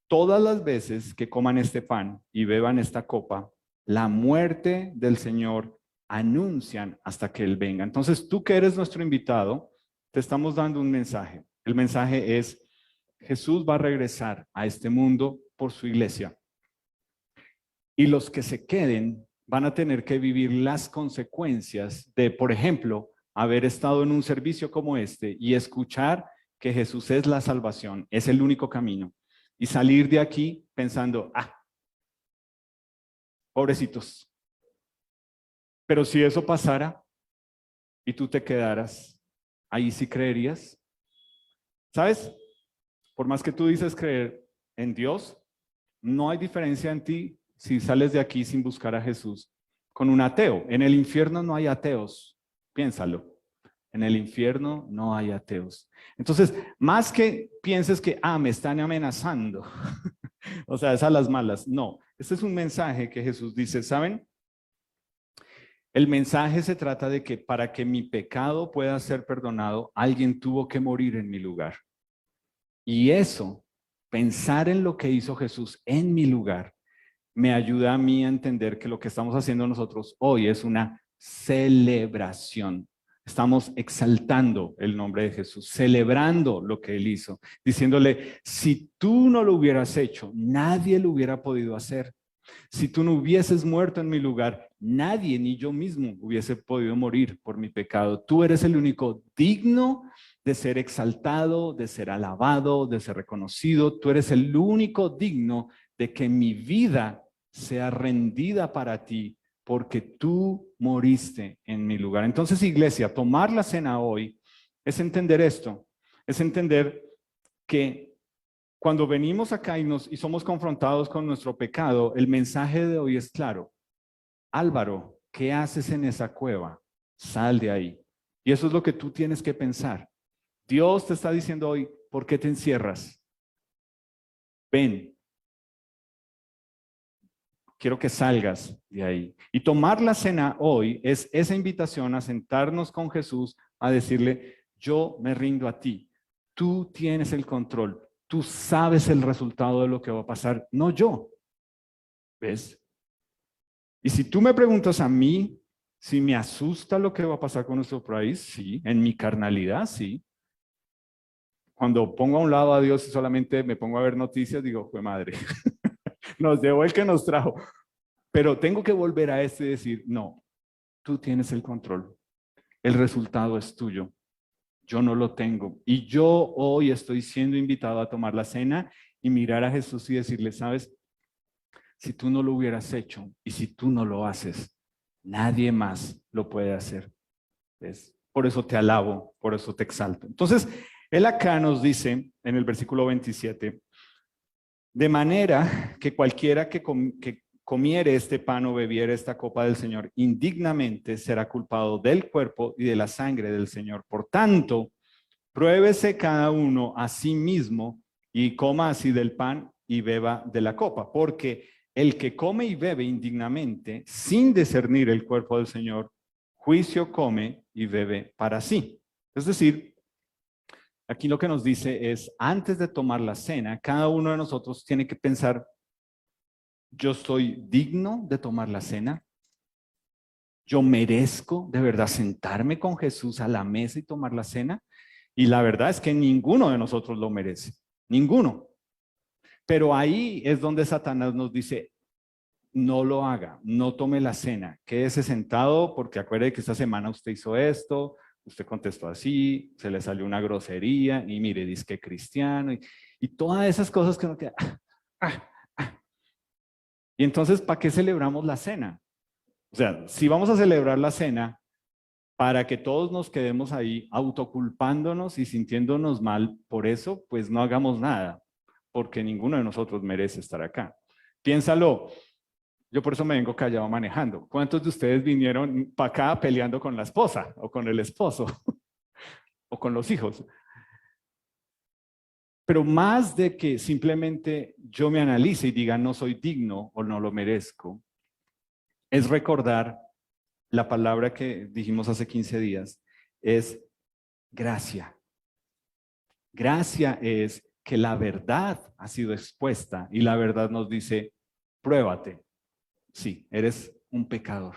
todas las veces que coman este pan y beban esta copa, la muerte del Señor anuncian hasta que Él venga. Entonces, tú que eres nuestro invitado, te estamos dando un mensaje. El mensaje es, Jesús va a regresar a este mundo por su iglesia. Y los que se queden van a tener que vivir las consecuencias de, por ejemplo, haber estado en un servicio como este y escuchar que Jesús es la salvación, es el único camino. Y salir de aquí pensando, pobrecitos. Pero si eso pasara y tú te quedaras, ahí sí creerías. ¿Sabes? Por más que tú dices creer en Dios, no hay diferencia en ti si sales de aquí sin buscar a Jesús con un ateo. En el infierno no hay ateos. Piénsalo. En el infierno no hay ateos. Entonces, más que pienses que, me están amenazando, O sea, es a las malas. No, este es un mensaje que Jesús dice, ¿saben? El mensaje se trata de que para que mi pecado pueda ser perdonado, alguien tuvo que morir en mi lugar. Y eso, pensar en lo que hizo Jesús en mi lugar, me ayuda a mí a entender que lo que estamos haciendo nosotros hoy es una celebración. Estamos exaltando el nombre de Jesús, celebrando lo que Él hizo, diciéndole, si tú no lo hubieras hecho, nadie lo hubiera podido hacer. Si tú no hubieses muerto en mi lugar, nadie ni yo mismo hubiese podido morir por mi pecado. Tú eres el único digno de ser exaltado, de ser alabado, de ser reconocido. Tú eres el único digno de que mi vida sea rendida para ti porque tú moriste en mi lugar. Entonces, iglesia, tomar la cena hoy es entender esto, es entender que cuando venimos acá y somos confrontados con nuestro pecado, el mensaje de hoy es claro. Álvaro, ¿qué haces en esa cueva? Sal de ahí. Y eso es lo que tú tienes que pensar. Dios te está diciendo hoy, ¿por qué te encierras? Ven, quiero que salgas de ahí. Y tomar la cena hoy es esa invitación a sentarnos con Jesús, a decirle, yo me rindo a ti. Tú tienes el control. Tú sabes el resultado de lo que va a pasar, no yo. ¿Ves? Y si tú me preguntas a mí si me asusta lo que va a pasar con nuestro país, sí, en mi carnalidad, sí. Cuando pongo a un lado a Dios y solamente me pongo a ver noticias, digo, fue madre, nos llevó el que nos trajo. Pero tengo que volver a este y decir, no, tú tienes el control. El resultado es tuyo. Yo no lo tengo. Y yo hoy estoy siendo invitado a tomar la cena y mirar a Jesús y decirle, ¿sabes? Si tú no lo hubieras hecho y si tú no lo haces, nadie más lo puede hacer. ¿Ves? Por eso te alabo, por eso te exalto. Entonces, él acá nos dice en el versículo 27, de manera que cualquiera que comiere este pan o bebiere esta copa del Señor indignamente será culpado del cuerpo y de la sangre del Señor. Por tanto, pruébese cada uno a sí mismo y coma así del pan y beba de la copa, porque el que come y bebe indignamente, sin discernir el cuerpo del Señor, juicio come y bebe para sí. Es decir, aquí lo que nos dice es, antes de tomar la cena, cada uno de nosotros tiene que pensar, yo soy digno de tomar la cena, yo merezco de verdad sentarme con Jesús a la mesa y tomar la cena. Y la verdad es que ninguno de nosotros lo merece, ninguno. Pero ahí es donde Satanás nos dice, no lo haga, no tome la cena, quédese sentado porque acuerde que esta semana usted hizo esto, usted contestó así, se le salió una grosería y mire, dice que cristiano y todas esas cosas que uno queda. Y entonces, ¿para qué celebramos la cena? O sea, si vamos a celebrar la cena para que todos nos quedemos ahí autoculpándonos y sintiéndonos mal por eso, pues no hagamos nada, porque ninguno de nosotros merece estar acá. Piénsalo, yo por eso me vengo callado manejando. ¿Cuántos de ustedes vinieron para acá peleando con la esposa o con el esposo o con los hijos? Pero más de que simplemente yo me analice y diga no soy digno o no lo merezco, es recordar la palabra que dijimos hace 15 días, es gracia. Gracia es que la verdad ha sido expuesta y la verdad nos dice, pruébate. Sí, eres un pecador,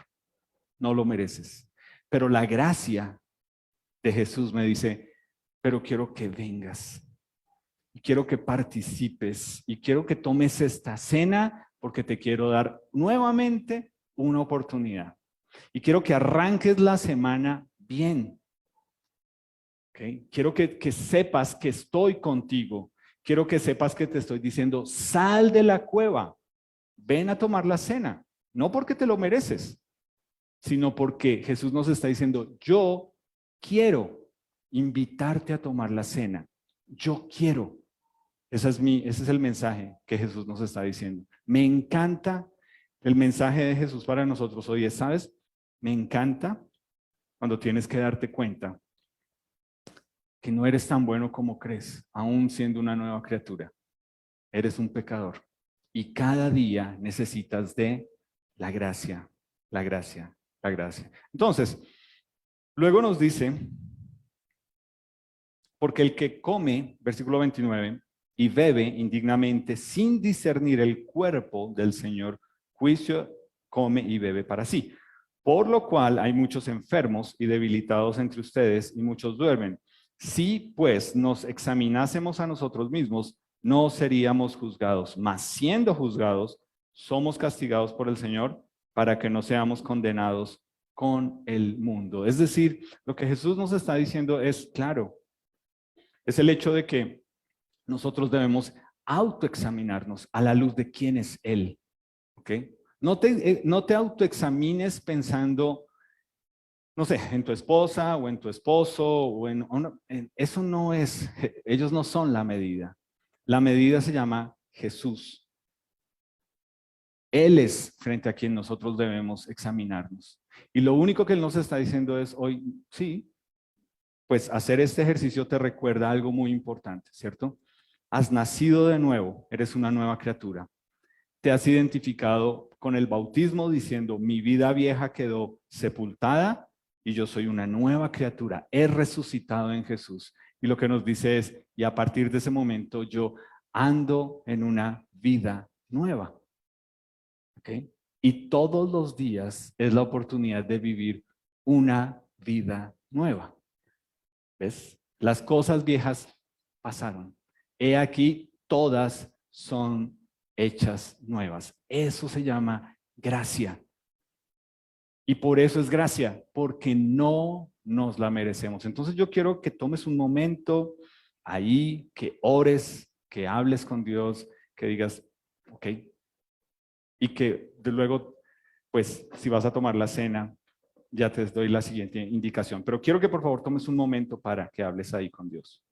no lo mereces. Pero la gracia de Jesús me dice, pero quiero que vengas y quiero que participes y quiero que tomes esta cena porque te quiero dar nuevamente una oportunidad. Y quiero que arranques la semana bien. ¿Okay? Quiero que sepas que estoy contigo. Quiero que sepas que te estoy diciendo, sal de la cueva, ven a tomar la cena. No porque te lo mereces, sino porque Jesús nos está diciendo, yo quiero invitarte a tomar la cena. Yo quiero. Ese es el mensaje que Jesús nos está diciendo. Me encanta el mensaje de Jesús para nosotros hoy. ¿Sabes? Me encanta cuando tienes que darte cuenta que no eres tan bueno como crees, aún siendo una nueva criatura. Eres un pecador. y cada día necesitas de la gracia, la gracia, la gracia. Entonces, luego nos dice, porque el que come, versículo 29, y bebe indignamente sin discernir el cuerpo del Señor, juicio come y bebe para sí. Por lo cual hay muchos enfermos y debilitados entre ustedes y muchos duermen. Si pues nos examinásemos a nosotros mismos, no seríamos juzgados, mas siendo juzgados, somos castigados por el Señor para que no seamos condenados con el mundo. Es decir, lo que Jesús nos está diciendo es claro, es el hecho de que nosotros debemos autoexaminarnos a la luz de quién es Él. ¿Ok? No te autoexamines pensando, no sé, en tu esposa o en tu esposo eso no es, ellos no son la medida. La medida se llama Jesús. Él es frente a quien nosotros debemos examinarnos. Y lo único que Él nos está diciendo es hoy, sí, pues hacer este ejercicio te recuerda algo muy importante, ¿cierto? Has nacido de nuevo, eres una nueva criatura. Te has identificado con el bautismo diciendo, mi vida vieja quedó sepultada y yo soy una nueva criatura. He resucitado en Jesús. Y lo que nos dice es, y a partir de ese momento yo ando en una vida nueva. ¿Ok? Y todos los días es la oportunidad de vivir una vida nueva. ¿Ves? Las cosas viejas pasaron. He aquí, todas son hechas nuevas. Eso se llama gracia. Y por eso es gracia, porque no nos la merecemos. Entonces yo quiero que tomes un momento ahí, que ores, que hables con Dios, que digas, ok, y que de luego, pues, si vas a tomar la cena, ya te doy la siguiente indicación. Pero quiero que por favor tomes un momento para que hables ahí con Dios.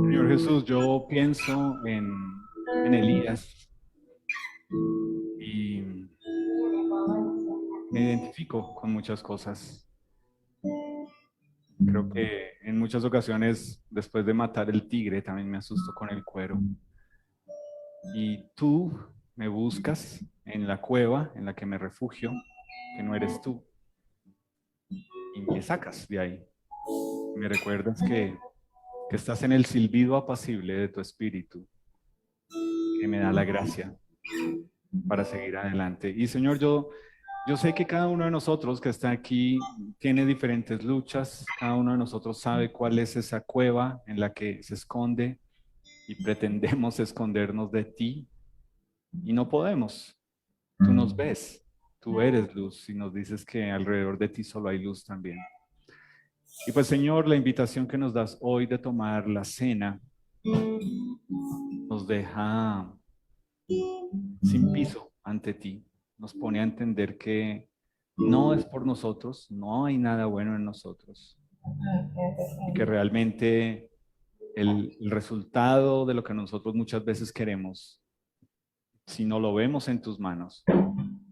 Señor Jesús, yo pienso en Elías y me identifico con muchas cosas. Creo que en muchas ocasiones, después de matar el tigre, también me asusto con el cuero. Y tú me buscas en la cueva en la que me refugio, que no eres tú, y me sacas de ahí. Me recuerdas que estás en el silbido apacible de tu espíritu, que me da la gracia para seguir adelante. Y Señor, yo sé que cada uno de nosotros que está aquí tiene diferentes luchas, cada uno de nosotros sabe cuál es esa cueva en la que se esconde y pretendemos escondernos de ti y no podemos. Tú nos ves, tú eres luz y nos dices que alrededor de ti solo hay luz también. Y pues Señor, la invitación que nos das hoy de tomar la cena nos deja sin piso ante ti, nos pone a entender que no es por nosotros, no hay nada bueno en nosotros, y que realmente el resultado de lo que nosotros muchas veces queremos, si no lo vemos en tus manos,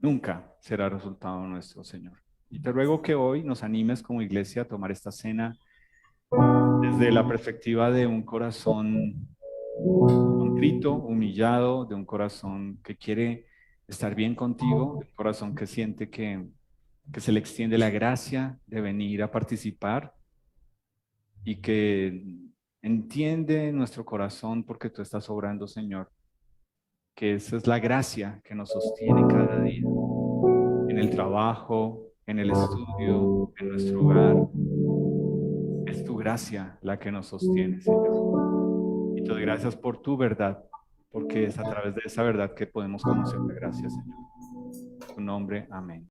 nunca será resultado nuestro, Señor. Y te ruego que hoy nos animes como iglesia a tomar esta cena desde la perspectiva de un corazón contrito, humillado, de un corazón que quiere estar bien contigo, de un corazón que siente que se le extiende la gracia de venir a participar y que entiende nuestro corazón porque tú estás obrando, Señor, que esa es la gracia que nos sostiene cada día, en el trabajo, en el estudio, en nuestro hogar. Es tu gracia la que nos sostiene, Señor. Y te doy gracias por tu verdad, porque es a través de esa verdad que podemos conocer la gracia, Señor. En tu nombre, amén.